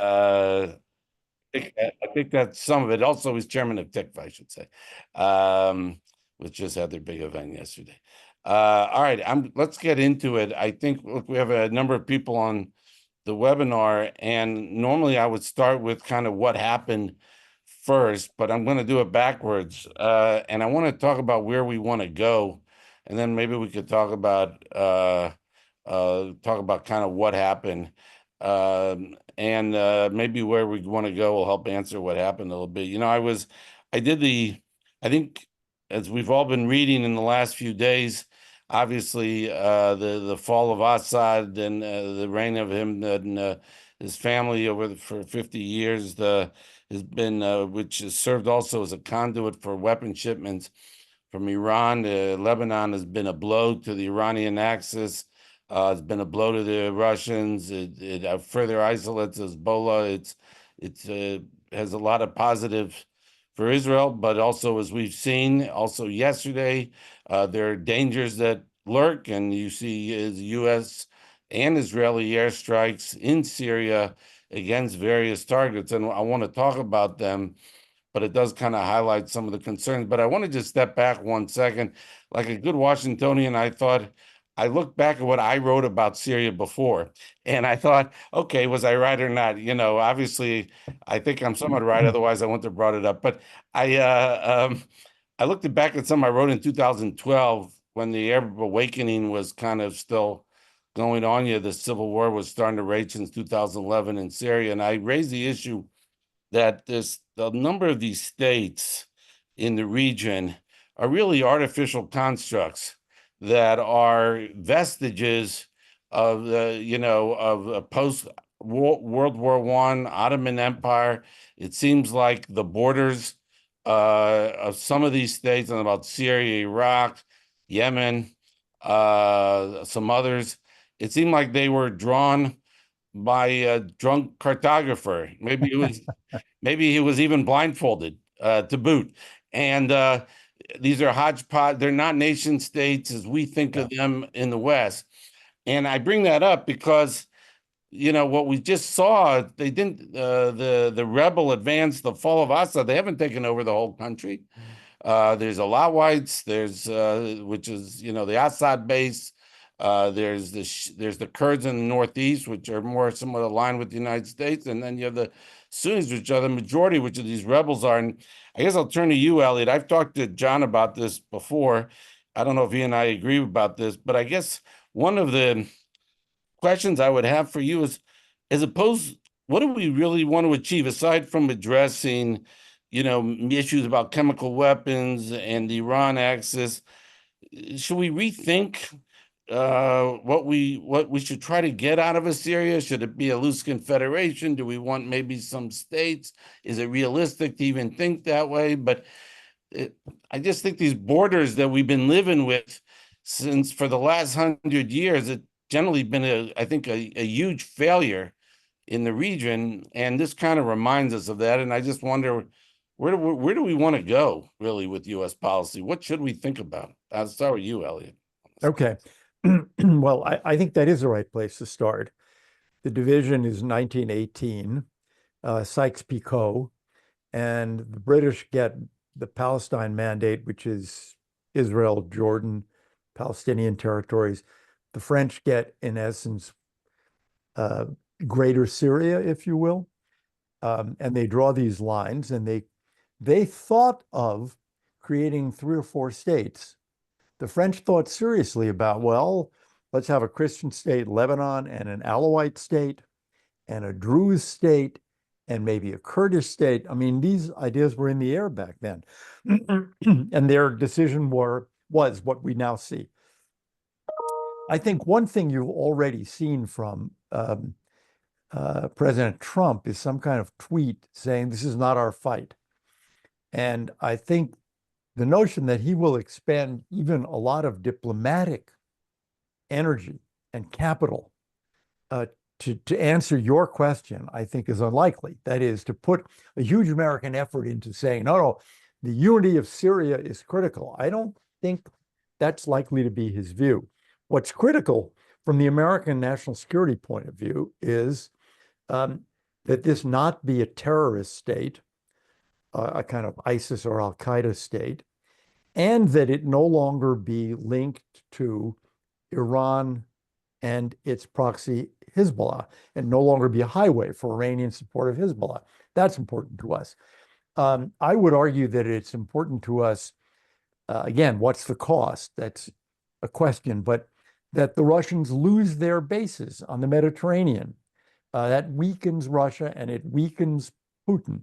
I think that's some of it. Also, he's chairman of TICFA, I should say, which just had their big event yesterday. All right, let's get into it. I think, look, we have a number of people on the webinar, and normally I would start with kind of what happened first, but I'm going to do it backwards. And I want to talk about where we want to go, and then maybe we could talk about kind of what happened. And maybe where we want to go will help answer what happened a little bit. I think as we've all been reading in the last few days, obviously the fall of Assad and the reign of him and his family for 50 years has been which has served also as a conduit for weapon shipments from Iran. Lebanon has been a blow to the Iranian axis. It's been a blow to the Russians. It further isolates Hezbollah. It has a lot of positive for Israel, but also, as we've seen also yesterday, there are dangers that lurk, and you see U.S. and Israeli airstrikes in Syria against various targets, and I want to talk about them, but it does kind of highlight some of the concerns. But I want to just step back 1 second. Like a good Washingtonian, I looked back at what I wrote about Syria before, and I thought, okay, was I right or not? Obviously, I think I'm somewhat right. Otherwise, I wouldn't have brought it up. But I looked back at some I wrote in 2012 when the Arab awakening was kind of still going on. The civil war was starting to rage since 2011 in Syria, and I raised the issue that the number of these states in the region are really artificial constructs that are vestiges of of a post World War I Ottoman Empire. It seems like the borders of some of these states, and about Syria, Iraq, Yemen, some others, it seemed like they were drawn by a drunk cartographer. Maybe he was even blindfolded to boot. And these are hodgepodge. They're not nation states as we think of them in the West. And I bring that up because, what we just saw, they didn't, the rebel advance, the fall of Assad, they haven't taken over the whole country. There's Alawites, which is, the Assad base. There's the Kurds in the Northeast, which are more somewhat aligned with the United States. And then you have the Sunnis, which are the majority, which of these rebels are. And I guess I'll turn to you, Elliott. I've talked to John about this before. I don't know if he and I agree about this, but I guess one of the questions I would have for you is, as opposed, what do we really want to achieve aside from addressing, issues about chemical weapons and the Iran axis? Should we rethink what we should try to get out of a Syria? Should it be a loose confederation? Do we want maybe some states? Is it realistic to even think that way? But I just think these borders that we've been living with since for the last 100 years, it's generally been I think a huge failure in the region, and this kind of reminds us of that. And I just wonder, where do we want to go really with U.S. policy? What should we think about? I'll start with you, Elliott. Okay. Well, I think that is the right place to start. The division is 1918, Sykes-Picot, and the British get the Palestine Mandate, which is Israel, Jordan, Palestinian territories. The French get, in essence, Greater Syria, if you will, and they draw these lines, and they thought of creating 3 or 4 states. The French thought seriously about, well, let's have a Christian state, Lebanon, and an Alawite state, and a Druze state, and maybe a Kurdish state. I mean, these ideas were in the air back then. And their decision was what we now see. I think one thing you've already seen from President Trump is some kind of tweet saying, this is not our fight. And I think the notion that he will expend even a lot of diplomatic energy and capital to answer your question, I think is unlikely. That is, to put a huge American effort into saying, no, the unity of Syria is critical. I don't think that's likely to be his view. What's critical from the American national security point of view is that this not be a terrorist state, a kind of ISIS or al-Qaeda state, and that it no longer be linked to Iran and its proxy Hezbollah, and no longer be a highway for Iranian support of Hezbollah. That's important to us. I would argue that it's important to us, again, what's the cost? That's a question, but that the Russians lose their bases on the Mediterranean. That weakens Russia and it weakens Putin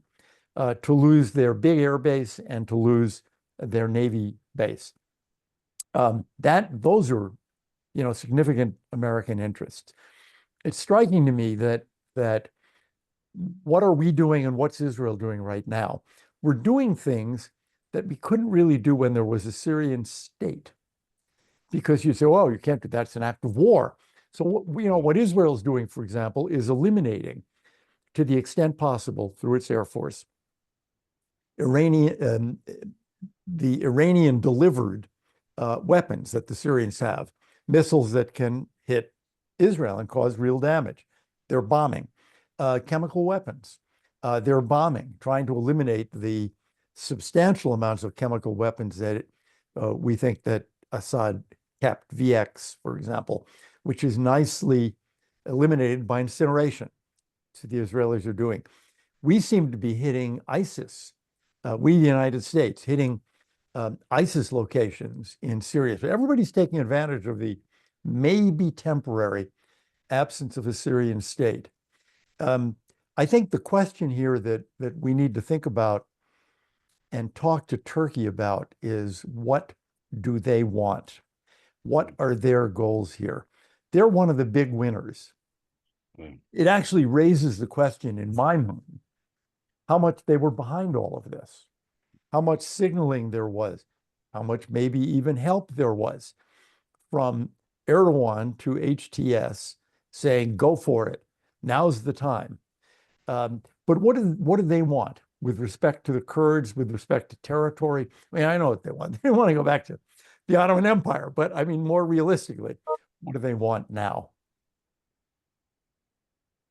to lose their big air base and to lose their Navy base. Those are, significant American interests. It's striking to me that what are we doing and what's Israel doing right now? We're doing things that we couldn't really do when there was a Syrian state, because you say, "Oh, you can't do that; it's an act of war." So, what Israel's doing, for example, is eliminating, to the extent possible, through its air force, the Iranian delivered weapons that the Syrians have, missiles that can hit Israel and cause real damage. They're bombing. Chemical weapons. They're bombing, trying to eliminate the substantial amounts of chemical weapons that we think that Assad kept, VX, for example, which is nicely eliminated by incineration. So the Israelis are doing. We seem to be hitting ISIS. We, the United States, hitting ISIS locations in Syria. So everybody's taking advantage of the maybe temporary absence of a Syrian state. I think the question here that we need to think about and talk to Turkey about is, what do they want? What are their goals here? They're one of the big winners. It actually raises the question in my mind, how much they were behind all of this, how much signaling there was, how much maybe even help there was from Erdogan to HTS saying, go for it. Now's the time. But what do they want with respect to the Kurds, with respect to territory? I mean, I know what they want. They want to go back to the Ottoman Empire, but I mean, more realistically, what do they want now?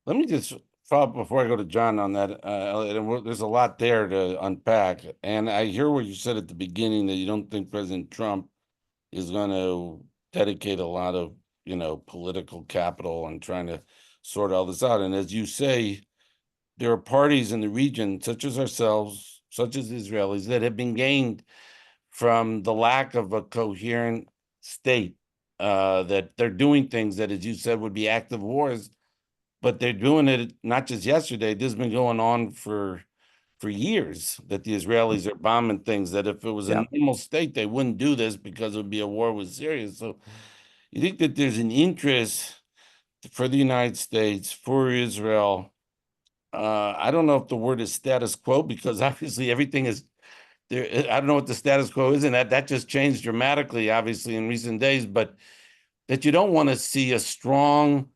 Let me just follow up before I go to John on that, Elliot, and there's a lot there to unpack. And I hear what you said at the beginning, that you don't think President Trump is going to dedicate a lot of, political capital and trying to sort all this out. And as you say, there are parties in the region, such as ourselves, such as Israelis, that have been gained from the lack of a coherent state, that they're doing things that, as you said, would be active wars, but they're doing it not just yesterday. This has been going on for years, that the Israelis are bombing things that if it was a normal state, they wouldn't do this because it would be a war with Syria. So you think that there's an interest for the United States, for Israel. I don't know if the word is status quo, because obviously everything is there. I don't know what the status quo is, and that just changed dramatically, obviously, in recent days, but that you don't want to see a strong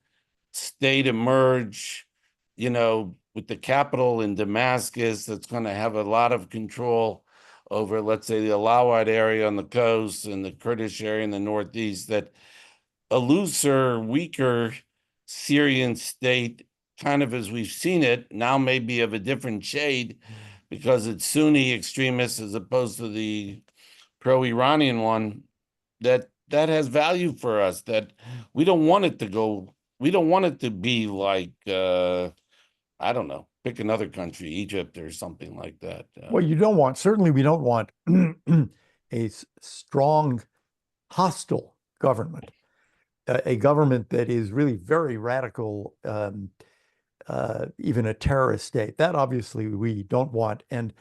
state emerge, with the capital in Damascus, that's going to have a lot of control over, let's say, the Alawite area on the coast and the Kurdish area in the northeast, that a looser, weaker Syrian state, kind of as we've seen it, now may be of a different shade because it's Sunni extremists as opposed to the pro-Iranian one, that has value for us, that we don't want it to go, we don't want it to be like, I don't know, pick another country, Egypt or something like that. Well, certainly we don't want a strong, hostile government, a government that is really very radical, even a terrorist state. That obviously we don't want. And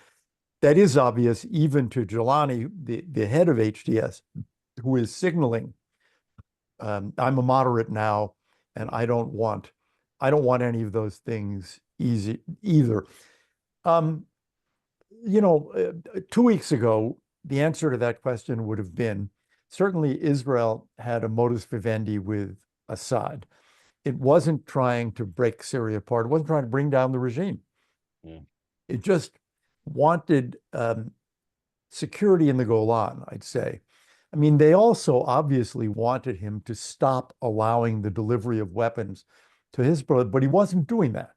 that is obvious even to Jelani, the head of HTS, who is signaling, I'm a moderate now, and I don't want any of those things either. 2 weeks ago, the answer to that question would have been, certainly Israel had a modus vivendi with Assad. It wasn't trying to break Syria apart. It wasn't trying to bring down the regime. Yeah. It just wanted security in the Golan, I'd say. I mean, they also obviously wanted him to stop allowing the delivery of weapons to Hezbollah, but he wasn't doing that.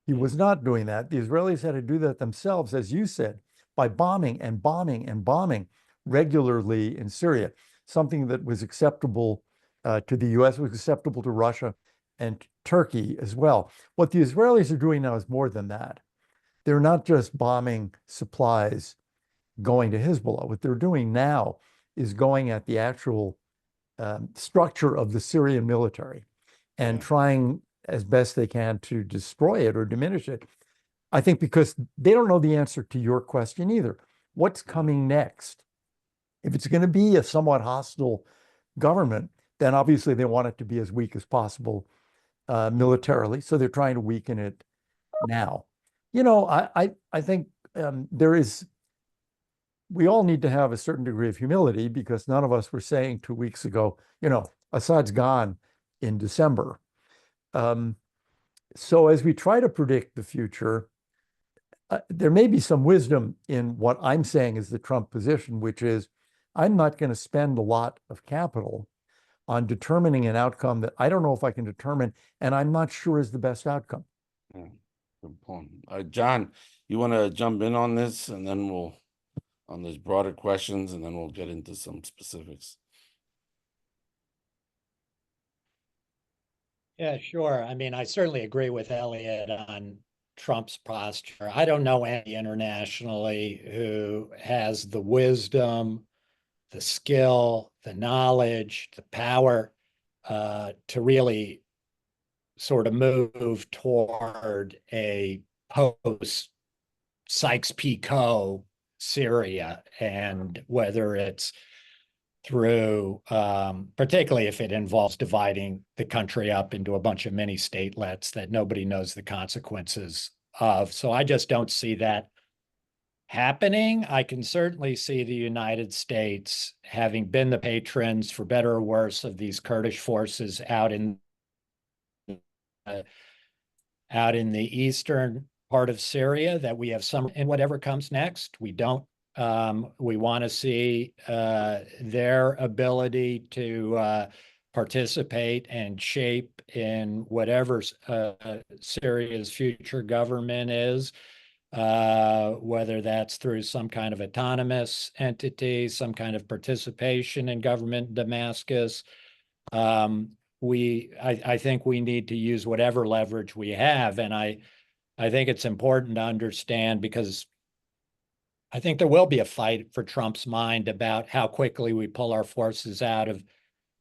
He was not doing that. The Israelis had to do that themselves, as you said, by bombing and bombing and bombing regularly in Syria, something that was acceptable to the US, was acceptable to Russia and Turkey as well. What the Israelis are doing now is more than that. They're not just bombing supplies going to Hezbollah. What they're doing now is going at the actual structure of the Syrian military and trying as best they can to destroy it or diminish it. I think because they don't know the answer to your question either. What's coming next? If it's going to be a somewhat hostile government, then obviously they want it to be as weak as possible militarily. So they're trying to weaken it now. I think we all need to have a certain degree of humility, because none of us were saying 2 weeks ago, Assad's gone in December. So as we try to predict the future, there may be some wisdom in what I'm saying is the Trump position, which is I'm not going to spend a lot of capital on determining an outcome that I don't know if I can determine, and I'm not sure is the best outcome. Yeah, good point. John, you want to jump in on this, and then on these broader questions, and then we'll get into some specifics. Yeah, sure. I mean, I certainly agree with Elliott on Trump's posture. I don't know any internationally who has the wisdom, the skill, the knowledge, the power to really sort of move toward a post Sykes-Picot Syria, and whether it's through, particularly if it involves dividing the country up into a bunch of mini statelets that nobody knows the consequences of. So I just don't see that happening. I can certainly see the United States having been the patrons, for better or worse, of these Kurdish forces out in the eastern part of Syria, that we have some in whatever comes next. We don't. We want to see their ability to participate and shape in whatever Syria's future government is, whether that's through some kind of autonomous entity, some kind of participation in government in Damascus. I think we need to use whatever leverage we have. And I think it's important to understand, because I think there will be a fight for Trump's mind about how quickly we pull our forces out of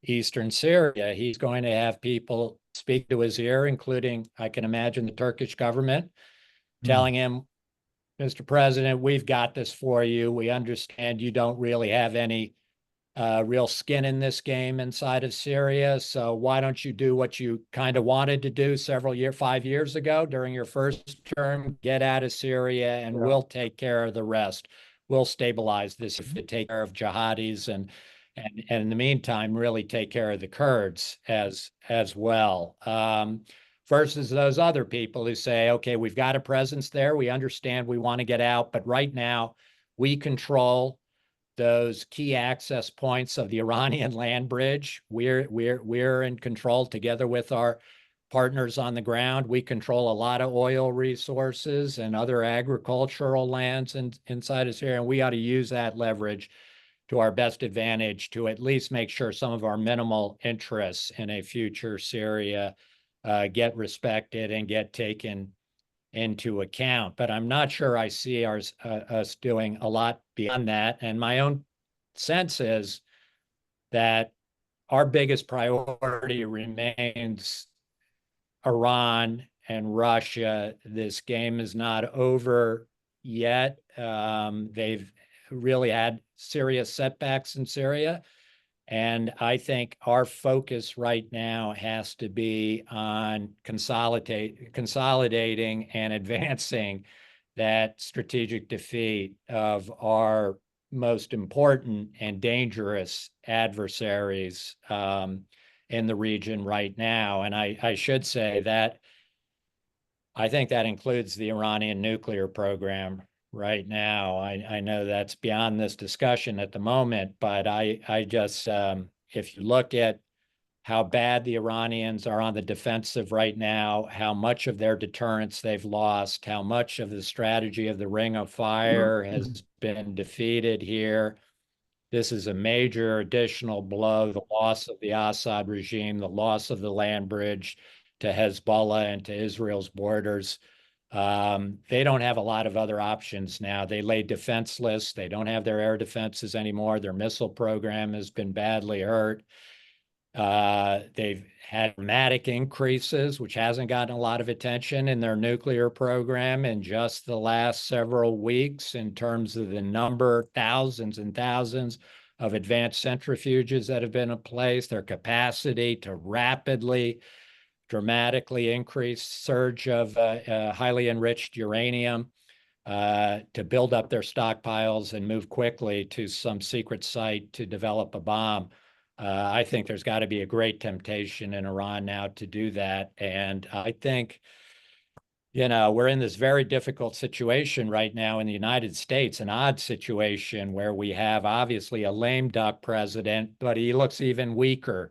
eastern Syria. He's going to have people speak to his ear, including, I can imagine, the Turkish government, telling him, Mr. President, we've got this for you. We understand you don't really have any real skin in this game inside of Syria. So why don't you do what you kind of wanted to do 5 years ago during your first term, get out of Syria, and we'll take care of the rest. We'll stabilize this, if you take care of jihadis, and in the meantime, really take care of the Kurds as well. Versus those other people who say, okay, we've got a presence there. We understand we want to get out, but right now we control those key access points of the Iranian land bridge. We're in control, together with our partners on the ground. We control a lot of oil resources and other agricultural lands inside of Syria, and we ought to use that leverage to our best advantage to at least make sure some of our minimal interests in a future Syria get respected and get taken into account. But I'm not sure I see us doing a lot beyond that. And my own sense is that our biggest priority remains Iran and Russia. This game is not over yet. They've really had serious setbacks in Syria. And I think our focus right now has to be on consolidating and advancing that strategic defeat of our most important and dangerous adversaries in the region right now. And I should say that I think that includes the Iranian nuclear program right now. I know that's beyond this discussion at the moment, but I just, if you look at how bad the Iranians are on the defensive right now, how much of their deterrence they've lost, how much of the strategy of the Ring of Fire has been defeated here. This is a major additional blow, the loss of the Assad regime, the loss of the land bridge to Hezbollah and to Israel's borders. They don't have a lot of other options now. They lay defenseless. They don't have their air defenses anymore. Their missile program has been badly hurt. They've had dramatic increases, which hasn't gotten a lot of attention in their nuclear program in just the last several weeks in terms of the number, thousands and thousands of advanced centrifuges that have been in place, their capacity to rapidly, dramatically increase surge of highly enriched uranium, to build up their stockpiles and move quickly to some secret site to develop a bomb. I think there's got to be a great temptation in Iran now to do that. And I think, we're in this very difficult situation right now in the United States, an odd situation where we have obviously a lame duck president, but he looks even weaker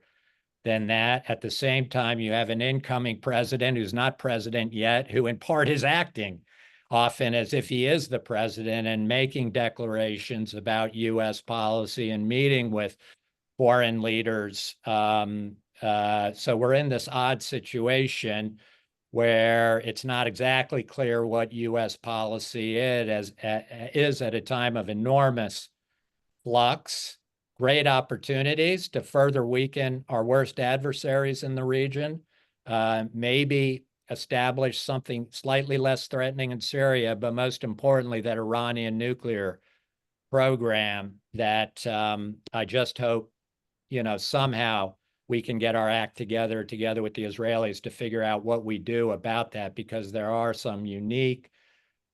than that. At the same time, you have an incoming president who's not president yet, who in part is acting often as if he is the president and making declarations about U.S. policy and meeting with foreign leaders. So we're in this odd situation where it's not exactly clear what U.S. policy is at a time of enormous flux, great opportunities to further weaken our worst adversaries in the region, maybe establish something slightly less threatening in Syria, but most importantly, that Iranian nuclear program that I just hope somehow we can get our act together with the Israelis to figure out what we do about that, because there are some unique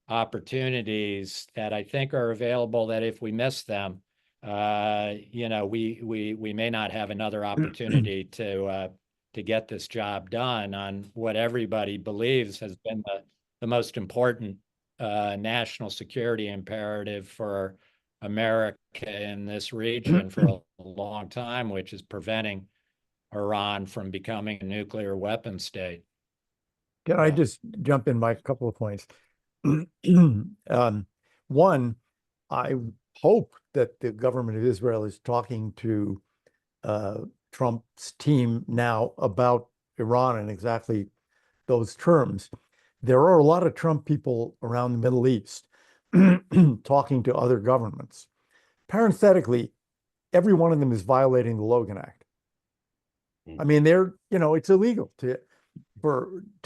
opportunities that I think are available that if we miss them, we may not have another opportunity to get this job done on what everybody believes has been the most important national security imperative for America in this region for a long time, which is preventing Iran from becoming a nuclear weapon state. Can I just jump in my couple of points? One, I hope that the government of Israel is talking to Trump's team now about Iran in exactly those terms. There are a lot of Trump people around the Middle East talking to other governments. Parenthetically, every one of them is violating the Logan Act. I mean, it's illegal to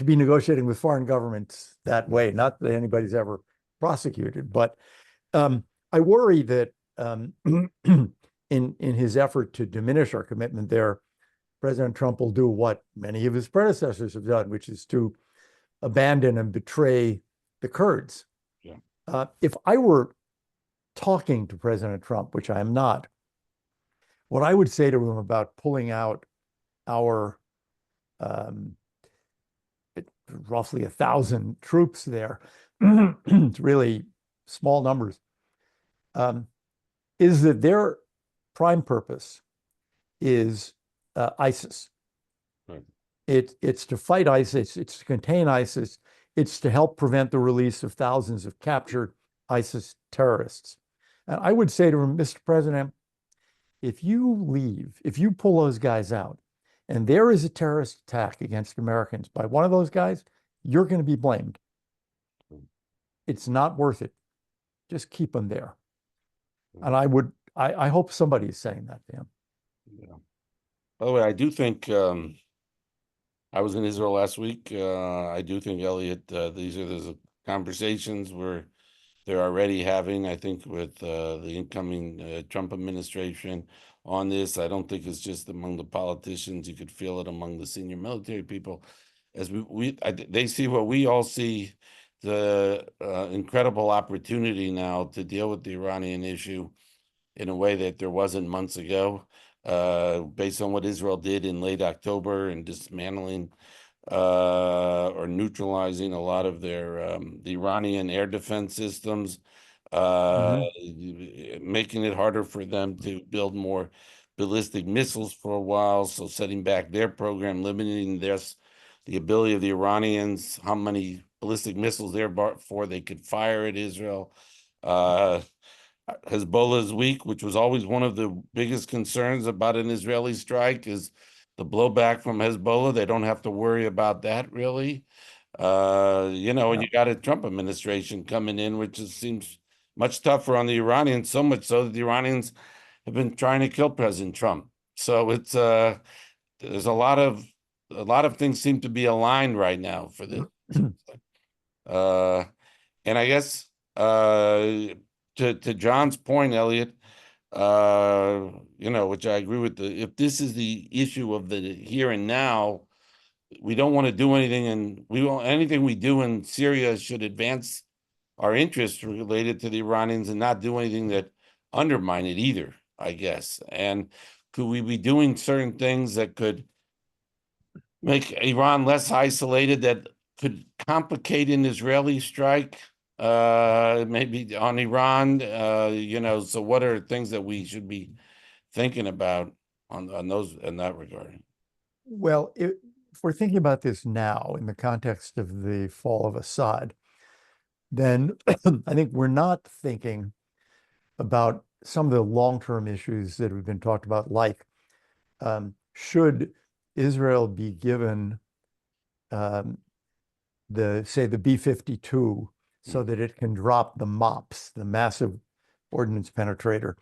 be negotiating with foreign governments that way. Not that anybody's ever prosecuted, but I worry that in his effort to diminish our commitment there, President Trump will do what many of his predecessors have done, which is to abandon and betray the Kurds. If I were talking to President Trump, which I am not, what I would say to him about pulling out our roughly 1,000 troops there, it's really small numbers, is that their prime purpose is ISIS. Right. It's to fight ISIS, it's to contain ISIS, it's to help prevent the release of thousands of captured ISIS terrorists. And I would say to him, Mr. President, if you pull those guys out, and there is a terrorist attack against Americans by one of those guys, you're going to be blamed. It's not worth it. Just keep them there. And I hope somebody is saying that to him. Yeah. By the way, I do think I was in Israel last week. I do think, Elliott, there's conversations where they're already having, I think, with the incoming Trump administration on this. I don't think it's just among the politicians. You could feel it among the senior military people. As they see what we all see, the incredible opportunity now to deal with the Iranian issue in a way that there wasn't months ago, based on what Israel did in late October and dismantling or neutralizing a lot of their the Iranian air defense systems, making it harder for them to build more ballistic missiles for a while, so setting back their program, limiting the ability of the Iranians, how many ballistic missiles therefore they could fire at Israel. Hezbollah is weak, which was always one of the biggest concerns about an Israeli strike, is the blowback from Hezbollah. They don't have to worry about that, really. And you got a Trump administration coming in, which seems much tougher on the Iranians, so much so that the Iranians have been trying to kill President Trump. So it's there's a lot of things seem to be aligned right now for this. And I guess to John's point, Elliott, which I agree with, if this is the issue of the here and now, we don't want to do anything, and anything we do in Syria should advance our interests related to the Iranians and not do anything that undermine it either, I guess. And could we be doing certain things that could make Iran less isolated, that could complicate an Israeli strike, maybe on Iran? So what are things that we should be thinking about on those in that regard? Well, if we're thinking about this now in the context of the fall of Assad, then I think we're not thinking about some of the long-term issues that have been talked about, like should Israel be given the B-52 so that it can drop the MOPS, the massive ordnance penetrator.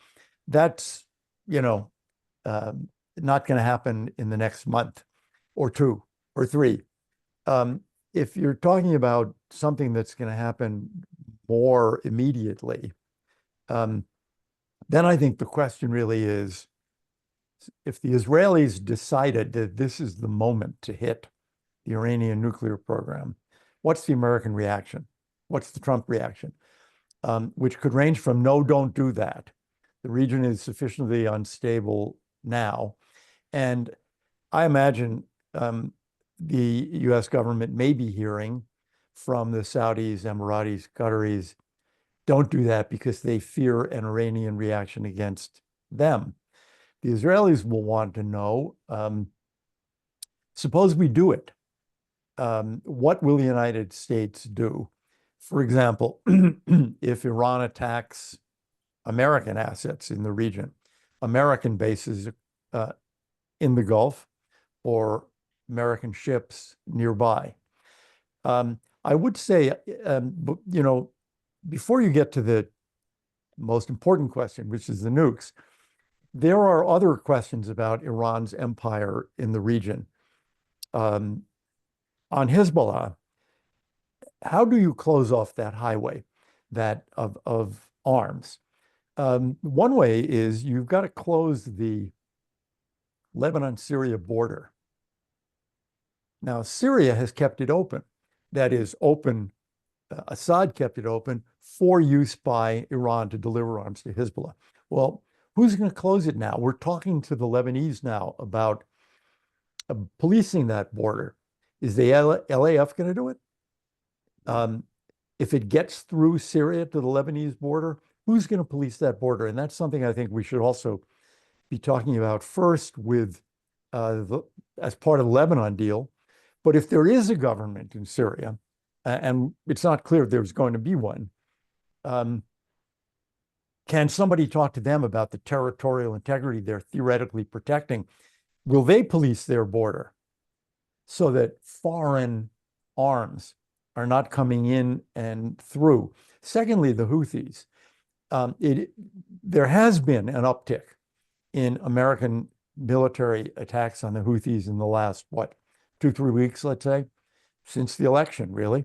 That's, not going to happen in the next month or 2 or 3. If you're talking about something that's going to happen more immediately, then I think the question really is, if the Israelis decided that this is the moment to hit the Iranian nuclear program, what's the American reaction? What's the Trump reaction? Which could range from no, don't do that. The region is sufficiently unstable now. And I imagine the US government may be hearing from the Saudis, Emiratis, Qataris, don't do that because they fear an Iranian reaction against them. The Israelis will want to know, suppose we do it. What will the United States do? For example, if Iran attacks American assets in the region, American bases in the Gulf, or American ships nearby. I would say, before you get to the most important question, which is the nukes, there are other questions about Iran's empire in the region. On Hezbollah, how do you close off that highway of arms? One way is you've got to close the Lebanon-Syria border. Now, Syria has kept it open. That is open. Assad kept it open for use by Iran to deliver arms to Hezbollah. Well, who's going to close it now? We're talking to the Lebanese now about policing that border. Is the LAF going to do it? If it gets through Syria to the Lebanese border, who's going to police that border? And that's something I think we should also be talking about first with as part of the Lebanon deal. But if there is a government in Syria, and it's not clear there's going to be one, can somebody talk to them about the territorial integrity they're theoretically protecting? Will they police their border so that foreign arms are not coming in and through? Secondly, the Houthis. There has been an uptick in American military attacks on the Houthis in the last, 2-3 weeks, let's say, since the election, really.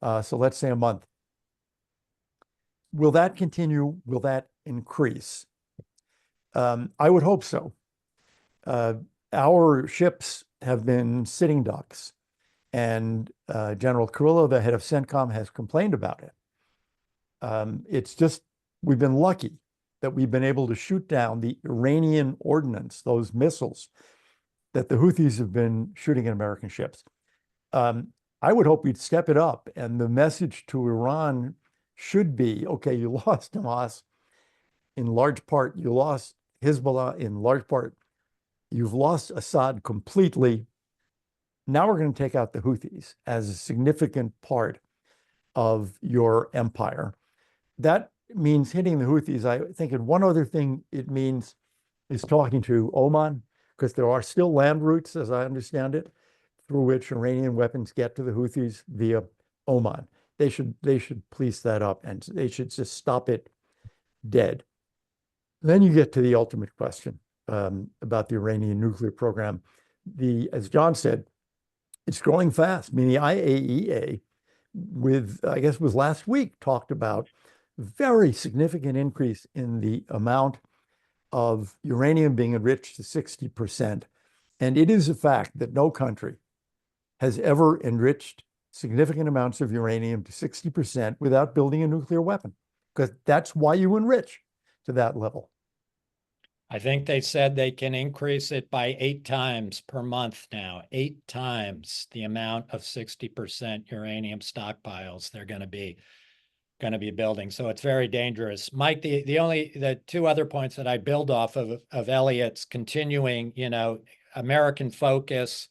So let's say a month. Will that continue? Will that increase? I would hope so. Our ships have been sitting ducks, and General Carrillo, the head of CENTCOM, has complained about it. It's just, we've been lucky that we've been able to shoot down the Iranian ordnance, those missiles that the Houthis have been shooting at American ships. I would hope we'd step it up, and the message to Iran should be, okay, you lost Hamas. In large part, you lost Hezbollah in large part. You've lost Assad completely. Now we're going to take out the Houthis as a significant part of your empire. That means hitting the Houthis. I think one other thing it means is talking to Oman, because there are still land routes, as I understand it, through which Iranian weapons get to the Houthis via Oman. They should police that up, and they should just stop it dead. Then you get to the ultimate question about the Iranian nuclear program. As John said, it's growing fast. I mean, the IAEA, I guess it was last week, talked about very significant increase in the amount of uranium being enriched to 60%. And it is a fact that no country has ever enriched significant amounts of uranium to 60% without building a nuclear weapon, because that's why you enrich to that level. I think they said they can increase it by 8 times per month now, 8 times the amount of 60% uranium stockpiles they're going to be building. So it's very dangerous. Mike, the two other points that I build off of Elliott's continuing, American focus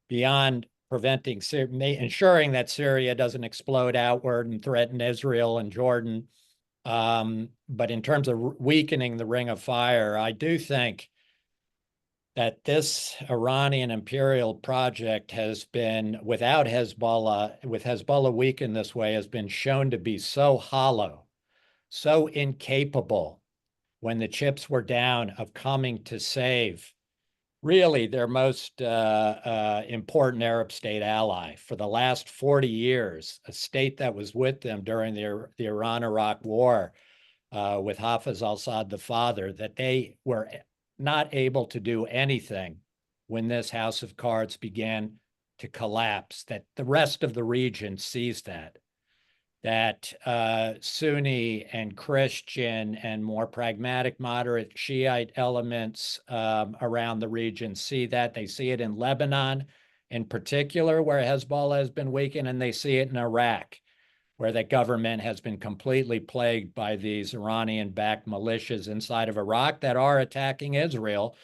beyond preventing, ensuring that Syria doesn't explode outward and threaten Israel and Jordan. But in terms of weakening the Ring of Fire, I do think that this Iranian imperial project has been, with Hezbollah weakened this way, has been shown to be so hollow, so incapable when the chips were down of coming to save really their most important Arab state ally for the last 40 years, a state that was with them during the Iran-Iraq war with Hafez al-Assad, the father, that they were not able to do anything when this house of cards began to collapse, that the rest of the region sees that Sunni and Christian and more pragmatic, moderate Shiite elements around the region see that. They see it in Lebanon in particular, where Hezbollah has been weakened, and they see it in Iraq, where the government has been completely plagued by these Iranian-backed militias inside of Iraq that are attacking Israel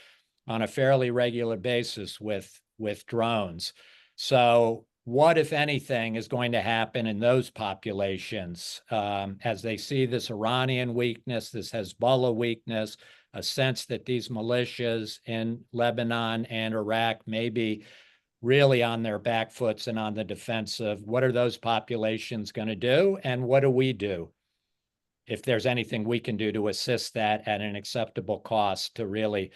on a fairly regular basis with drones. So what, if anything, is going to happen in those populations as they see this Iranian weakness, this Hezbollah weakness, a sense that these militias in Lebanon and Iraq may be really on their back foots and on the defensive? What are those populations going to do? And what do we do, if there's anything we can do to assist that at an acceptable cost to really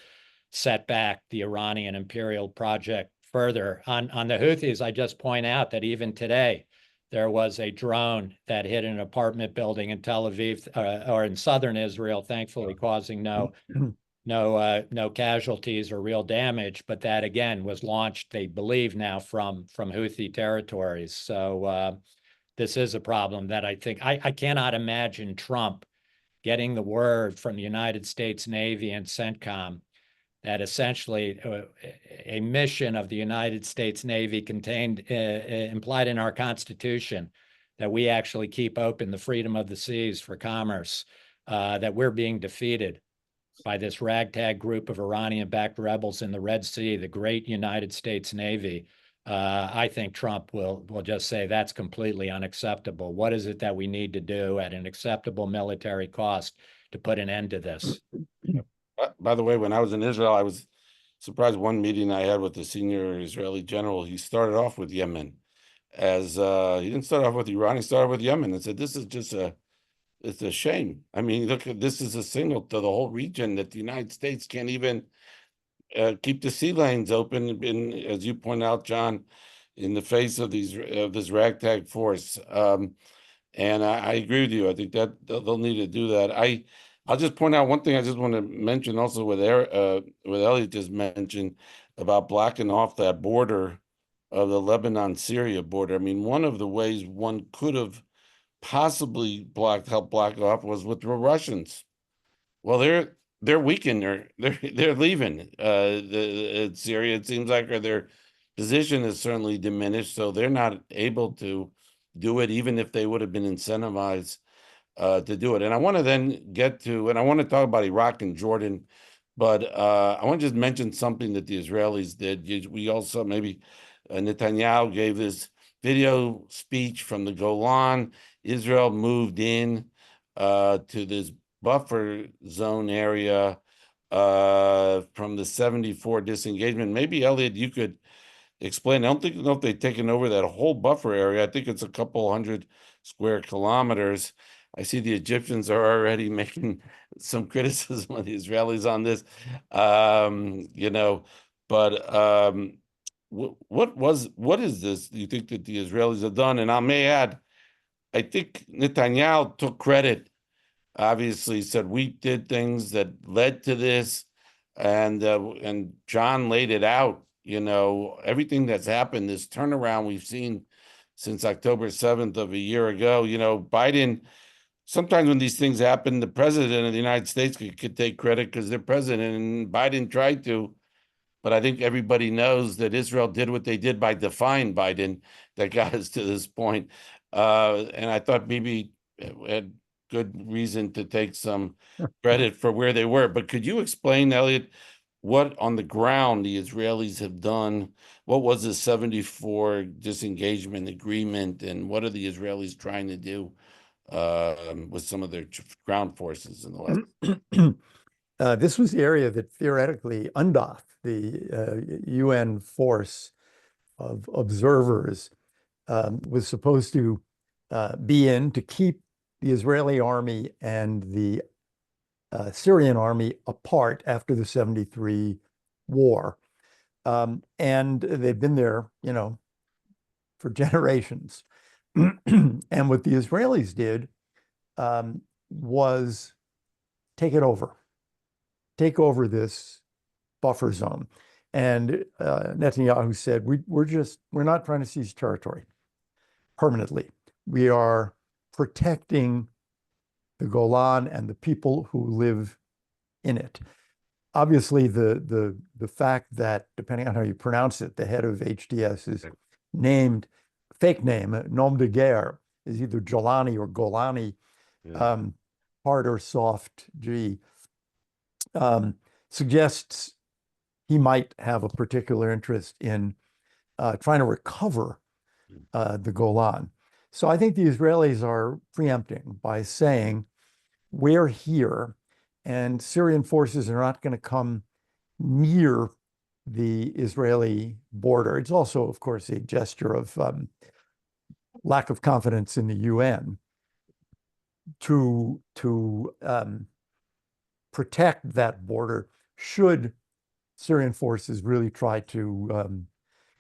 set back the Iranian imperial project further? On the Houthis, I just point out that even today, there was a drone that hit an apartment building in Tel Aviv or in southern Israel, thankfully causing no casualties or real damage, but that again was launched, they believe now, from Houthi territories. So this is a problem that I think I cannot imagine Trump getting the word from the United States Navy and CENTCOM that essentially a mission of the United States Navy contained, implied in our Constitution, that we actually keep open the freedom of the seas for commerce, that we're being defeated by this ragtag group of Iranian-backed rebels in the Red Sea, the great United States Navy. I think Trump will just say that's completely unacceptable. What is it that we need to do at an acceptable military cost to put an end to this? By the way, when I was in Israel, I was surprised. One meeting I had with the senior Israeli general, he started off with Yemen, as he didn't start off with Iran. He started with Yemen and said, "This is just it's a shame. I mean, look, this is a signal to the whole region that the United States can't even keep the sea lanes open." In, as you point out, John, in the face of this ragtag force, and I agree with you. I think that they'll need to do that. I'll just point out one thing I just want to mention also with Elliott just mentioned about blocking off that border of the Lebanon-Syria border. I mean, one of the ways one could have possibly helped block off was with the Russians. Well, they're weakened. They're leaving Syria. It seems like, or their position is certainly diminished, so they're not able to do it, even if they would have been incentivized to do it. And I want to then get to, and I want to talk about Iraq and Jordan, but I want to just mention something that the Israelis did. We also, maybe Netanyahu gave this video speech from the Golan. Israel moved in to this buffer zone area from the 74 disengagement. Maybe, Elliott, you could explain. I don't know if they've taken over that whole buffer area. I think it's a couple hundred square kilometers. I see the Egyptians are already making some criticism of the Israelis on this, but what is this you think that the Israelis have done? And I may add, I think Netanyahu took credit, obviously said we did things that led to this, and John laid it out, everything that's happened, this turnaround we've seen since October 7th of a year ago. Biden, sometimes when these things happen, the president of the United States could take credit because they're president, and Biden tried to. But I think everybody knows that Israel did what they did by defying Biden that got us to this point. And I thought maybe had good reason to take some credit for where they were. But could you explain, Elliott, what on the ground the Israelis have done? What was the 74 disengagement agreement, and what are the Israelis trying to do with some of their ground forces in the last? This was the area that theoretically UNDOF, the UN force of observers, was supposed to be in to keep the Israeli army and the Syrian army apart after the 73 war. And they've been there, for generations. And what the Israelis did was take over this buffer zone. And Netanyahu said, we're not trying to seize territory permanently. We are protecting the Golan and the people who live in it. Obviously, the fact that, depending on how you pronounce it, the head of HDS is named, fake name, nom de guerre, is either Jolani or Golani, hard or soft G, suggests he might have a particular interest in trying to recover the Golan. So I think the Israelis are preempting by saying, we're here and Syrian forces are not going to come near the Israeli border. It's also, of course, a gesture of lack of confidence in the UN to protect that border should Syrian forces really try to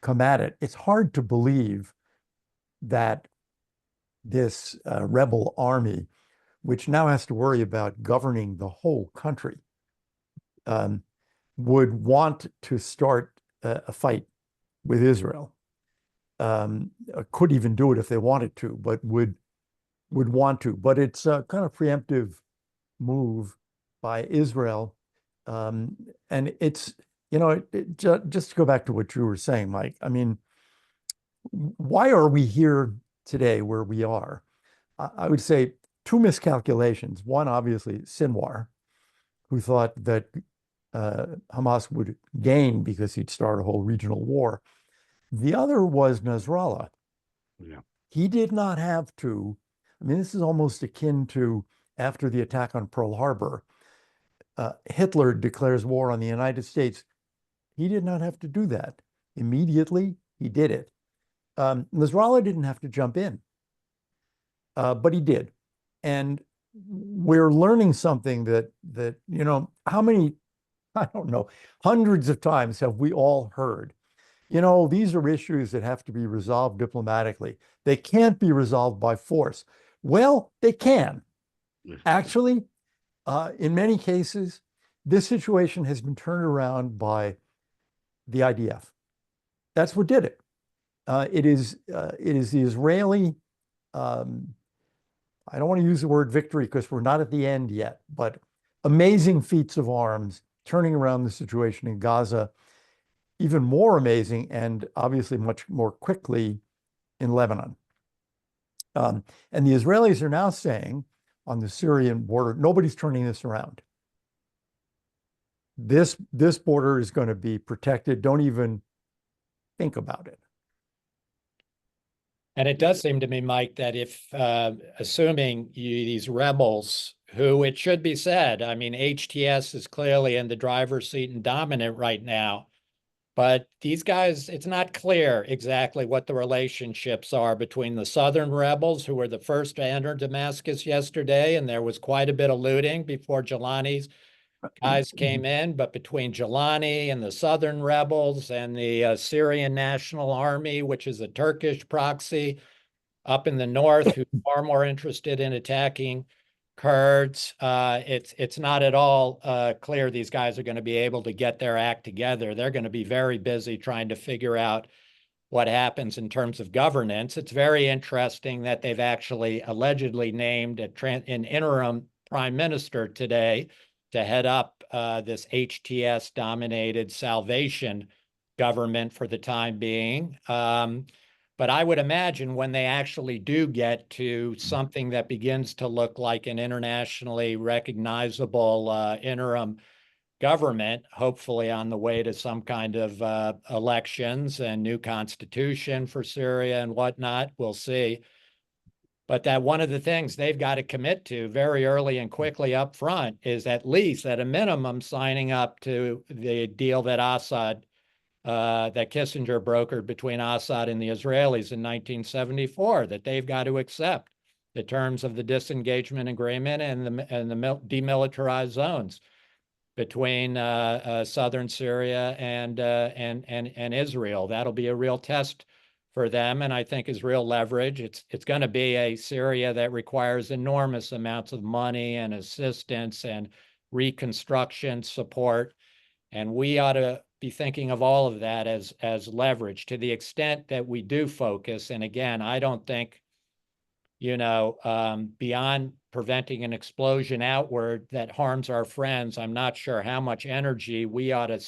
come at it. It's hard to believe that this rebel army, which now has to worry about governing the whole country, would want to start a fight with Israel. Could even do it if they wanted to, but would want to. But it's a kind of preemptive move by Israel. And it's, just to go back to what you were saying, Mike, I mean, why are we here today where we are? I would say two miscalculations. One, obviously, Sinwar, who thought that Hamas would gain because he'd start a whole regional war. The other was Nasrallah. Yeah. He did not have to. I mean, this is almost akin to after the attack on Pearl Harbor. Hitler declares war on the United States. He did not have to do that. Immediately, he did it. Nasrallah didn't have to jump in, but he did. And we're learning something that how many, I don't know, hundreds of times have we all heard, these are issues that have to be resolved diplomatically. They can't be resolved by force. Well, they can. Actually, in many cases, this situation has been turned around by the IDF. That's what did it. It is the Israeli, I don't want to use the word victory because we're not at the end yet, but amazing feats of arms, turning around the situation in Gaza, even more amazing and obviously much more quickly in Lebanon. And the Israelis are now saying on the Syrian border. Nobody's turning this around. This border is going to be protected. Don't even think about it. And it does seem to me, Mike, that if assuming these rebels, who it should be said, I mean, HTS is clearly in the driver's seat and dominant right now, but these guys, it's not clear exactly what the relationships are between the southern rebels, who were the first to enter Damascus yesterday, and there was quite a bit of looting before Jelani's guys came in, but between Jelani and the southern rebels and the Syrian National Army, which is a Turkish proxy up in the north, who's far more interested in attacking Kurds, it's not at all clear these guys are going to be able to get their act together. They're going to be very busy trying to figure out what happens in terms of governance. It's very interesting that they've actually allegedly named an interim prime minister today to head up this HTS-dominated salvation government for the time being. But I would imagine when they actually do get to something that begins to look like an internationally recognizable interim government, hopefully on the way to some kind of elections and new constitution for Syria and whatnot, we'll see. But that one of the things they've got to commit to very early and quickly up front is at least at a minimum signing up to the deal that that Kissinger brokered between Assad and the Israelis in 1974, that they've got to accept the terms of the disengagement agreement and the demilitarized zones between southern Syria and Israel. That'll be a real test for them, and I think is real leverage. It's going to be a Syria that requires enormous amounts of money and assistance and reconstruction support, and we ought to be thinking of all of that as leverage to the extent that we do focus. And again, I don't think, beyond preventing an explosion outward that harms our friends, I'm not sure how much energy we ought to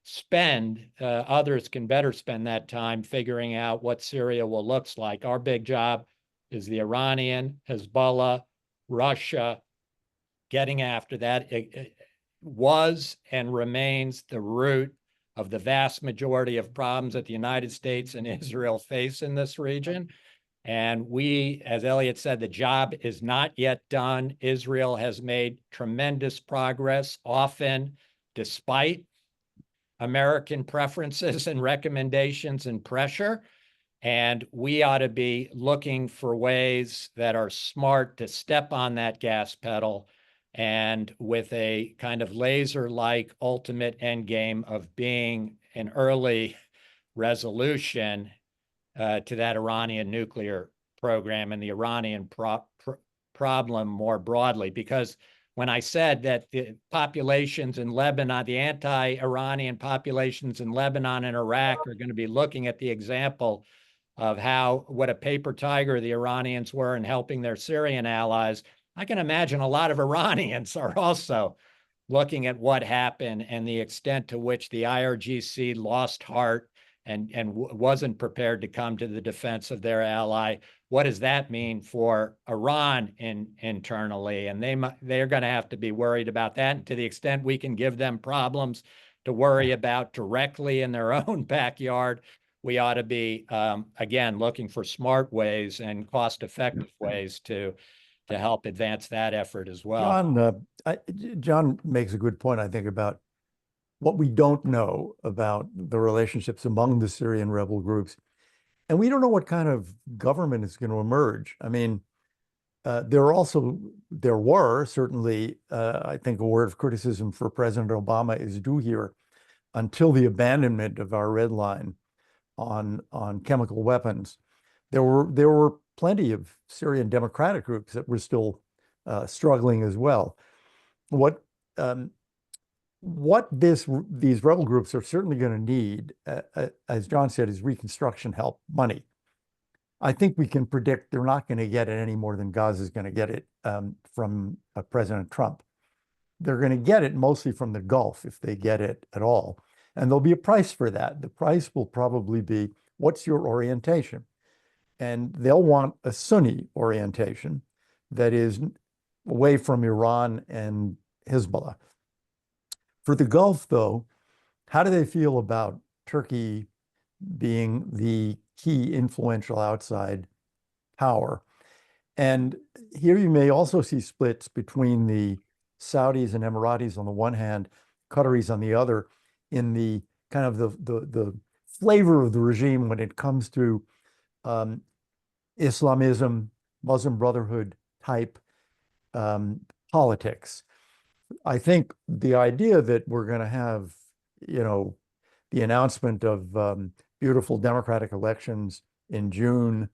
spend. Others can better spend that time figuring out what Syria will look like. Our big job is the Iranian, Hezbollah, Russia. Getting after that it was and remains the root of the vast majority of problems that the United States and Israel face in this region. And we, as Elliott said, the job is not yet done. Israel has made tremendous progress, often despite American preferences and recommendations and pressure. And we ought to be looking for ways that are smart to step on that gas pedal, and with a kind of laser-like ultimate end game of being an early resolution to that Iranian nuclear program and the Iranian problem more broadly. Because when I said that the populations in Lebanon, the anti-Iranian populations in Lebanon and Iraq are going to be looking at the example of what a paper tiger the Iranians were in helping their Syrian allies, I can imagine a lot of Iranians are also looking at what happened and the extent to which the IRGC lost heart and wasn't prepared to come to the defense of their ally. What does that mean for Iran internally? And they're going to have to be worried about that. And to the extent we can give them problems to worry about directly in their own backyard, we ought to be, again, looking for smart ways and cost-effective ways to help advance that effort as well. John makes a good point, I think, about what we don't know about the relationships among the Syrian rebel groups. And we don't know what kind of government is going to emerge. I mean, there were certainly, I think, a word of criticism for President Obama is due here until the abandonment of our red line on chemical weapons. There were plenty of Syrian democratic groups that were still struggling as well. What these rebel groups are certainly going to need, as John said, is reconstruction help, money. I think we can predict they're not going to get it any more than Gaza is going to get it from President Trump. They're going to get it mostly from the Gulf, if they get it at all. And there'll be a price for that. The price will probably be, what's your orientation? And they'll want a Sunni orientation that is away from Iran and Hezbollah. For the Gulf, though, how do they feel about Turkey being the key influential outside power? And here you may also see splits between the Saudis and Emiratis on the one hand, Qataris on the other, in the kind of the flavor of the regime when it comes to Islamism, Muslim Brotherhood type politics. I think the idea that we're going to have, the announcement of beautiful democratic elections in June,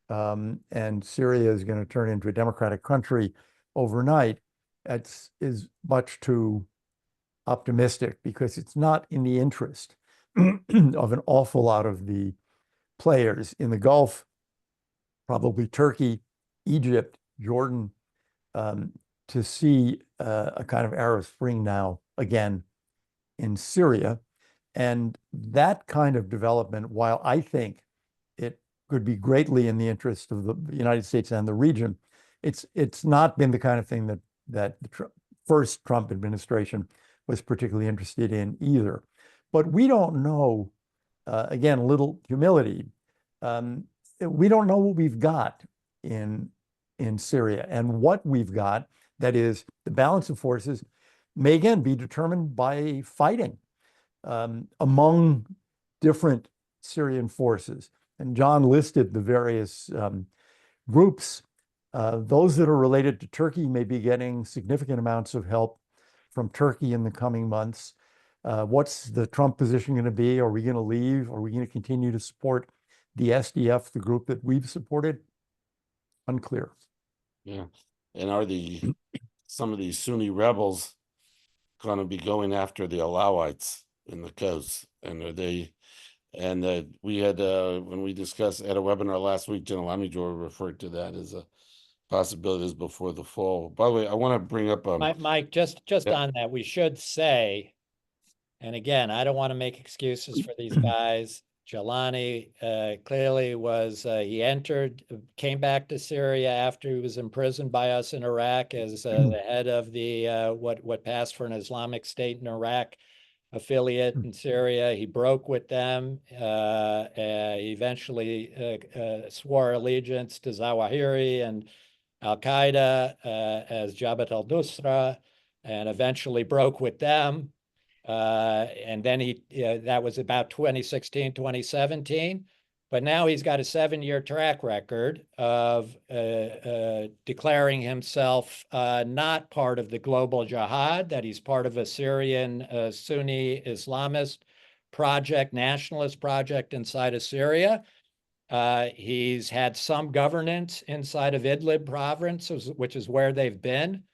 and Syria is going to turn into a democratic country overnight, is much too optimistic, because it's not in the interest of an awful lot of the players in the Gulf, probably Turkey, Egypt, Jordan, to see a kind of Arab Spring now again in Syria. And that kind of development, while I think it could be greatly in the interest of the United States and the region, it's not been the kind of thing that the first Trump administration was particularly interested in either. But we don't know, again, a little humility, we don't know what we've got in Syria, and what we've got, that is the balance of forces, may again be determined by fighting among different Syrian forces. And John listed the various groups. Those that are related to Turkey may be getting significant amounts of help from Turkey in the coming months. What's the Trump position going to be? Are we going to leave? Are we going to continue to support the SDF, the group that we've supported? Unclear. Yeah. And are some of these Sunni rebels going to be going after the Alawites in the coast? And are they, and we had, when we discussed at a webinar last week, General Amidor referred to that as a possibilities before the fall. By the way, I want to bring up Mike, just on that, we should say, and again, I don't want to make excuses for these guys. Jelani clearly was, he came back to Syria after he was imprisoned by us in Iraq as the head of the, what passed for an Islamic State in Iraq affiliate in Syria. He broke with them. He eventually swore allegiance to Zawahiri and al-Qaeda as Jabhat al-Nusra, and eventually broke with them. And then that was about 2016, 2017. But now he's got a 7-year track record of declaring himself not part of the global jihad, that he's part of a Syrian Sunni Islamist project, nationalist project inside of Syria. He's had some governance inside of Idlib province, which is where they've been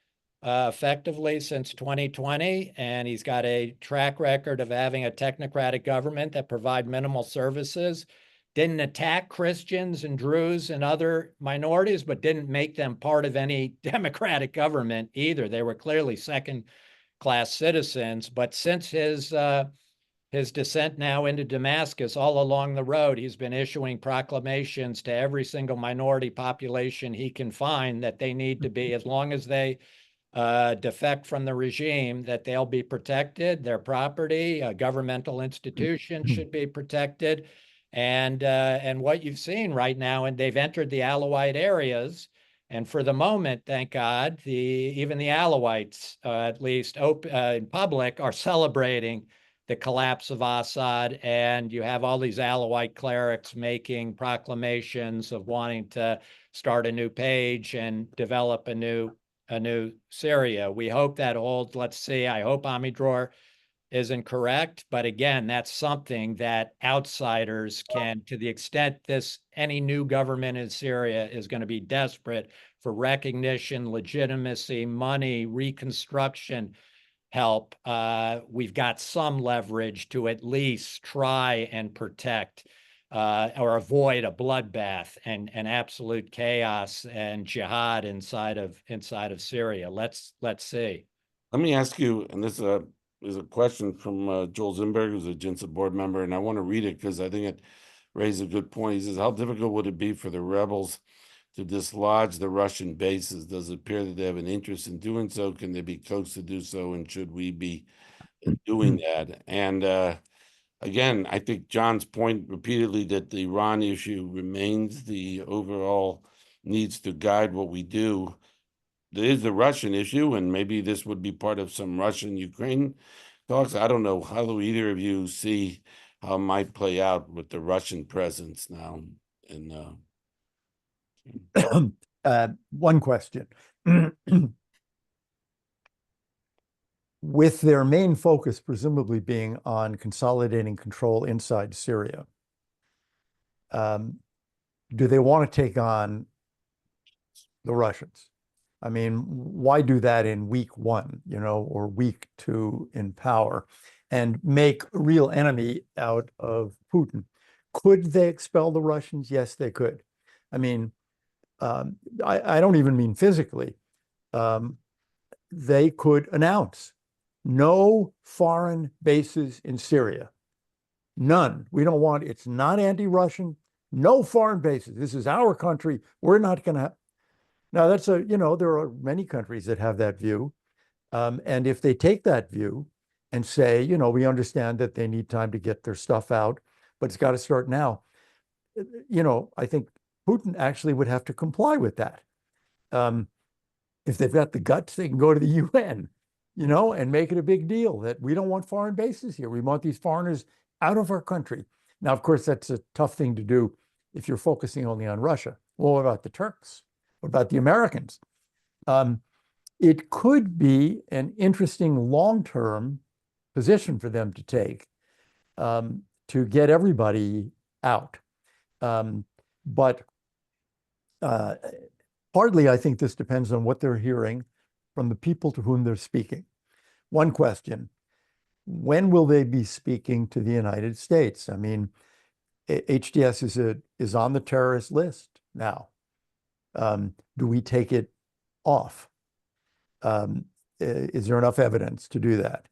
effectively since 2020. And he's got a track record of having a technocratic government that provide minimal services, didn't attack Christians and Druze and other minorities, but didn't make them part of any democratic government either. They were clearly second-class citizens. But since his descent now into Damascus, all along the road, he's been issuing proclamations to every single minority population he can find that they need to be, as long as they defect from the regime, that they'll be protected, their property, governmental institutions should be protected. And what you've seen right now, and they've entered the Alawite areas, and for the moment, thank God, even the Alawites, at least in public, are celebrating the collapse of Assad. And you have all these Alawite clerics making proclamations of wanting to start a new page and develop a new Syria. We hope that holds. Let's see. I hope Amidror isn't correct, but again, that's something that outsiders can, to the extent any new government in Syria is going to be desperate for recognition, legitimacy, money, reconstruction help, we've got some leverage to at least try and protect or avoid a bloodbath and absolute chaos and jihad inside of Syria. Let's see. Let me ask you, and this is a question from Joel Zimberg, who's a JINSA board member, and I want to read it because I think it raises a good point. He says, how difficult would it be for the rebels to dislodge the Russian bases? Does it appear that they have an interest in doing so? Can they be coaxed to do so? And should we be doing that? And again, I think John's point repeatedly that the Iran issue remains the overall needs to guide what we do. There is the Russian issue, and maybe this would be part of some Russian-Ukraine talks. I don't know. How do either of you see how it might play out with the Russian presence now? And one question. With their main focus presumably being on consolidating control inside Syria, do they want to take on the Russians? I mean, why do that in week one, or week two in power, and make a real enemy out of Putin? Could they expel the Russians? Yes, they could. I mean, I don't even mean physically. They could announce no foreign bases in Syria. None. We don't want, it's not anti-Russian, no foreign bases. This is our country. We're not going to. Now, that's there are many countries that have that view. And if they take that view and say, we understand that they need time to get their stuff out, but it's got to start now, I think Putin actually would have to comply with that. If they've got the guts, they can go to the UN, and make it a big deal that we don't want foreign bases here. We want these foreigners out of our country. Now, of course, that's a tough thing to do if you're focusing only on Russia. Well, what about the Turks? What about the Americans? It could be an interesting long-term position for them to take to get everybody out. But partly, I think this depends on what they're hearing from the people to whom they're speaking. One question, when will they be speaking to the United States? I mean, HTS is on the terrorist list now. Do we take it off? Is there enough evidence to do that?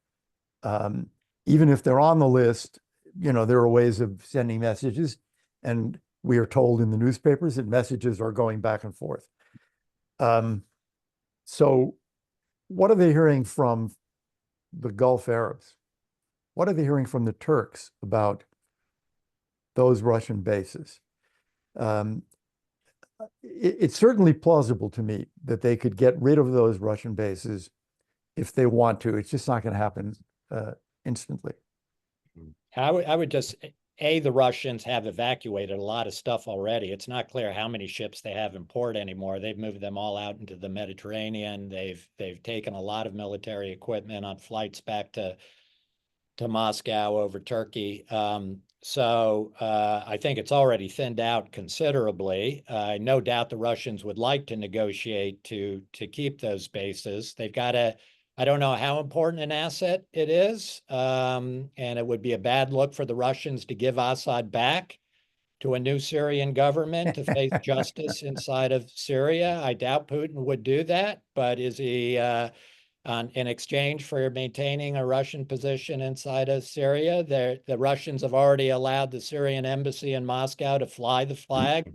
Even if they're on the list, there are ways of sending messages, and we are told in the newspapers that messages are going back and forth. So what are they hearing from the Gulf Arabs? What are they hearing from the Turks about those Russian bases? It's certainly plausible to me that they could get rid of those Russian bases if they want to. It's just not going to happen instantly. I would just, the Russians have evacuated a lot of stuff already. It's not clear how many ships they have in port anymore. They've moved them all out into the Mediterranean. They've taken a lot of military equipment on flights back to Moscow over Turkey. So I think it's already thinned out considerably. No doubt the Russians would like to negotiate to keep those bases. They've got I don't know how important an asset it is, and it would be a bad look for the Russians to give Assad back to a new Syrian government to face justice inside of Syria. I doubt Putin would do that, but is he in exchange for maintaining a Russian position inside of Syria? The Russians have already allowed the Syrian embassy in Moscow to fly the flag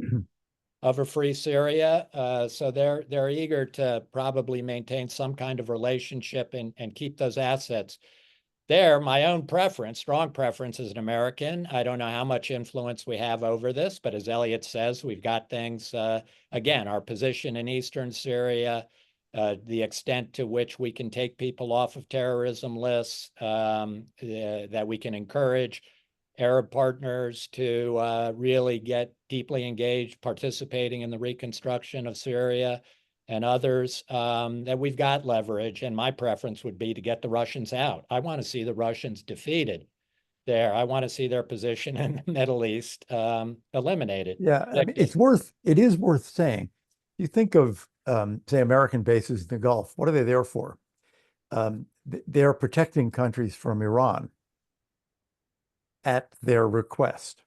of a free Syria. So they're eager to probably maintain some kind of relationship and keep those assets there. My own preference, strong preference as an American, I don't know how much influence we have over this, but as Elliott says, we've got things, again, our position in Eastern Syria, the extent to which we can take people off of terrorism lists, that we can encourage Arab partners to really get deeply engaged, participating in the reconstruction of Syria and others, that we've got leverage. And my preference would be to get the Russians out. I want to see the Russians defeated there. I want to see their position in the Middle East eliminated. Yeah, I mean, it is worth saying. You think of, say, American bases in the Gulf. What are they there for? They're protecting countries from Iran at their request.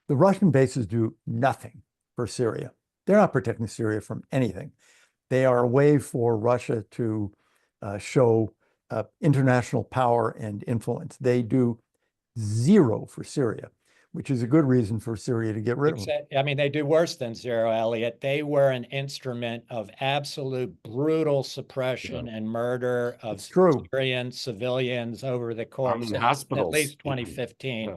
The Russian bases do nothing for Syria. They're not protecting Syria from anything. They are a way for Russia to show international power and influence. They do zero for Syria. which is a good reason for Syria to get rid of them. I mean, they do worse than zero, Elliott. They were an instrument of absolute brutal suppression and murder of It's true. Syrian civilians over the course of at hospitals. least 2015. Yeah.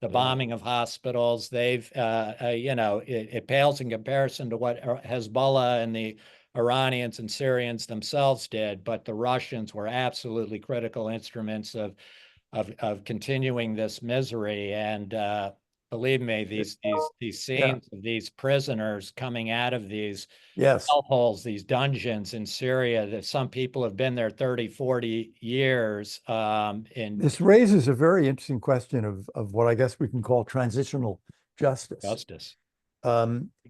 The bombing of hospitals, they've, it pales in comparison to what Hezbollah and the Iranians and Syrians themselves did, but the Russians were absolutely critical instruments of continuing this misery. And believe me, these scenes of these prisoners coming out of these hellholes, these dungeons in Syria, that some people have been there 30, 40 years. This raises a very interesting question of what I guess we can call transitional justice.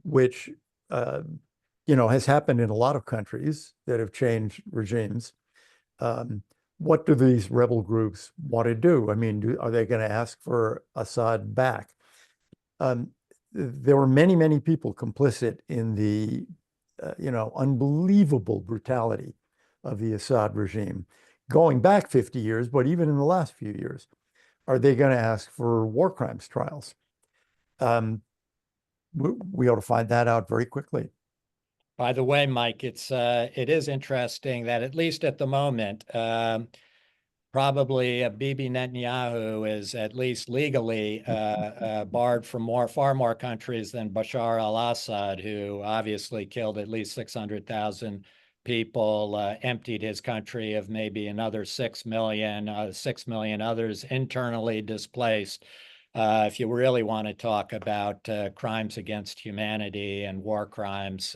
Which has happened in a lot of countries that have changed regimes. What do these rebel groups want to do? I mean, are they going to ask for Assad back? There were many, many people complicit in the, unbelievable brutality of the Assad regime, going back 50 years, but even in the last few years. Are they going to ask for war crimes trials? We ought to find that out very quickly. By the way, Mike, it is interesting that at least at the moment, probably Bibi Netanyahu is at least legally barred from far more countries than Bashar al-Assad, who obviously killed at least 600,000 people, emptied his country of maybe another 6 million others internally displaced. If you really want to talk about crimes against humanity and war crimes,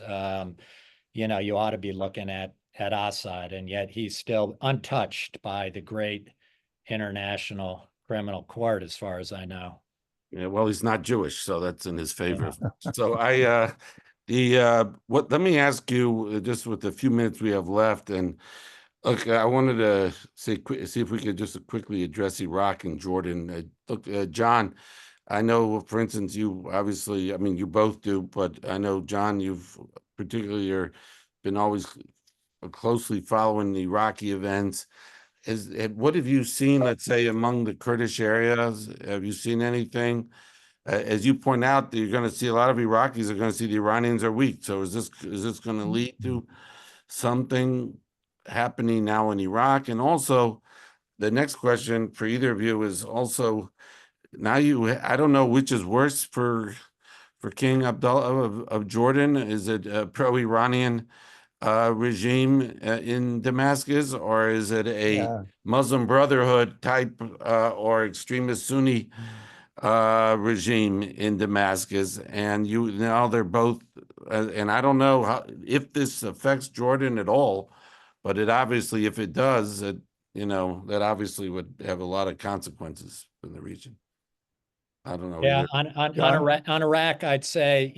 you ought to be looking at Assad, and yet he's still untouched by the great international criminal court, as far as I know. Yeah, well, he's not Jewish, so that's in his favor. So let me ask you, just with the few minutes we have left, and look, I wanted to see if we could just quickly address Iraq and Jordan. John, I know, for instance, you obviously, I mean, you both do, but I know, John, you've particularly been always closely following the Iraqi events. What have you seen, let's say, among the Kurdish areas? Have you seen anything? As you point out, you're going to see a lot of Iraqis are going to see the Iranians are weak. So is this going to lead to something happening now in Iraq? And also, the next question for either of you is also, now I don't know which is worse for King Abdullah of Jordan. Is it a pro-Iranian regime in Damascus, or is it a Muslim Brotherhood type or extremist Sunni regime in Damascus? And now they're both, and I don't know if this affects Jordan at all, but it obviously, if it does, that obviously would have a lot of consequences in the region. I don't know. Yeah, on Iraq, I'd say,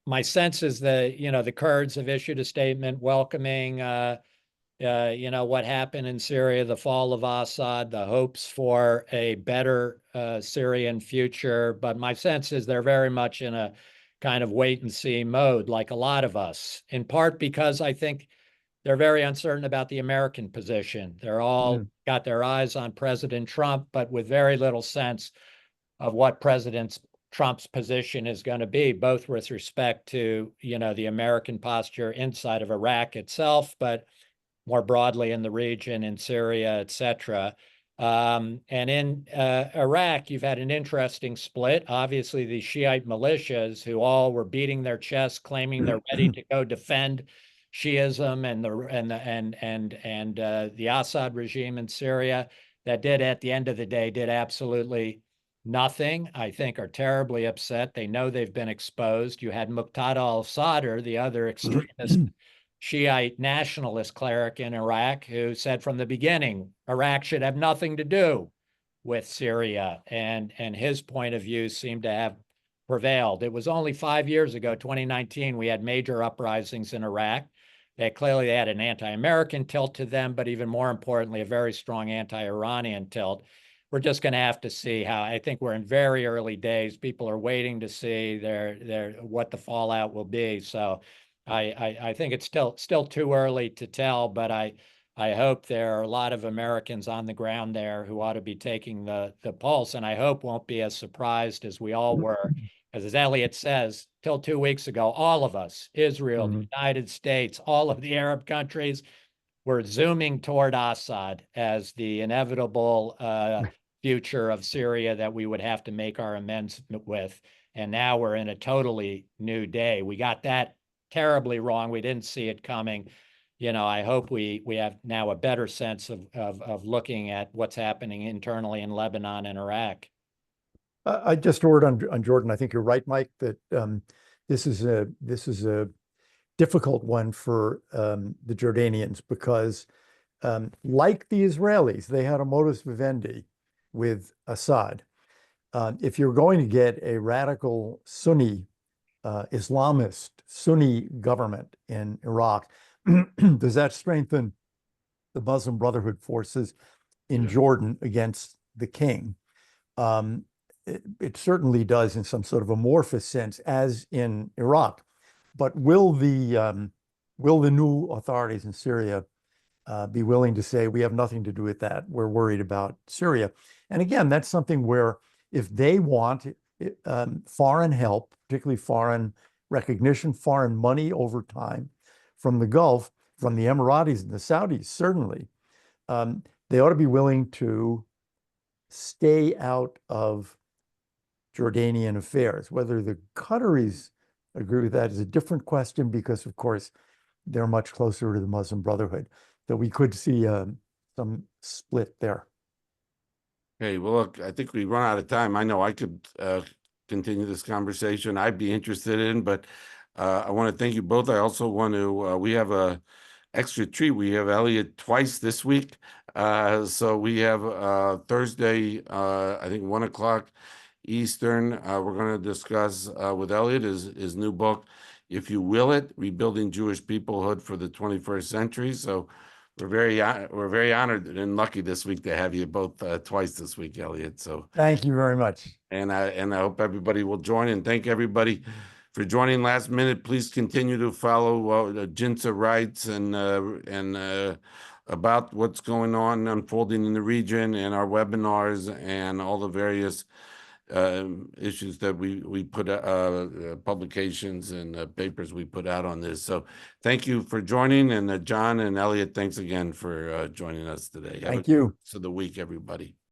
my sense is that, the Kurds have issued a statement welcoming, what happened in Syria, the fall of Assad, the hopes for a better Syrian future. But my sense is they're very much in a kind of wait and see mode, like a lot of us, in part because I think they're very uncertain about the American position. They're all got their eyes on President Trump, but with very little sense of what President Trump's position is going to be, both with respect to, the American posture inside of Iraq itself, but more broadly in the region, in Syria, et cetera. And in Iraq, you've had an interesting split. Obviously, the Shiite militias, who all were beating their chests, claiming they're ready to go defend Shiism and the Assad regime in Syria, that did, at the end of the day, did absolutely nothing, I think, are terribly upset. They know they've been exposed. You had Muqtada al-Sadr, the other extremist Shiite nationalist cleric in Iraq, who said from the beginning, Iraq should have nothing to do with Syria. And his point of view seemed to have prevailed. It was only 5 years ago, 2019, we had major uprisings in Iraq. They had an anti-American tilt to them, but even more importantly, a very strong anti-Iranian tilt. We're just going to have to see how. I think we're in very early days. People are waiting to see what the fallout will be. So I think it's still too early to tell, but I I hope there are a lot of Americans on the ground there who ought to be taking the pulse, and I hope won't be as surprised as we all were. As Elliott says, till 2 weeks ago, all of us, Israel, the United States, all of the Arab countries, were zooming toward Assad as the inevitable future of Syria that we would have to make our amends with. And now we're in a totally new day. We got that terribly wrong. We didn't see it coming. You know, I hope we have now a better sense of looking at what's happening internally in Lebanon and Iraq. I just a word on Jordan. I think you're right, Mike, that this is a difficult one for the Jordanians because, like the Israelis, they had a modus vivendi with Assad. If you're going to get a radical Sunni, Islamist Sunni government in Iraq, does that strengthen the Muslim Brotherhood forces in Jordan against the king? It certainly does in some sort of amorphous sense, as in Iraq. But will the new authorities in Syria be willing to say, we have nothing to do with that, we're worried about Syria? And again, that's something where if they want foreign help, particularly foreign recognition, foreign money over time from the Gulf, from the Emiratis and the Saudis, certainly, they ought to be willing to stay out of Jordanian affairs. Whether the Qataris agree with that is a different question because, of course, they're much closer to the Muslim Brotherhood. So we could see some split there. Okay, well, look, I think we run out of time. I know I could continue this conversation. I'd be interested in, but I want to thank you both. I also want to, we have a extra treat. We have Elliott twice this week. So we have Thursday, I think 1 o'clock Eastern. We're going to discuss with Elliott his new book, If You Will It, Rebuilding Jewish Peoplehood for the 21st Century. So we're very honored and lucky this week to have you both twice this week, Elliott. So thank you very much. And I hope everybody will join, and thank everybody for joining last minute. Please continue to follow JINSA Rights and about what's going on unfolding in the region, and our webinars and all the various issues that we put publications and papers we put out on this. So thank you for joining, and John and Elliott, thanks again for joining us today. Thank you. For the week, everybody.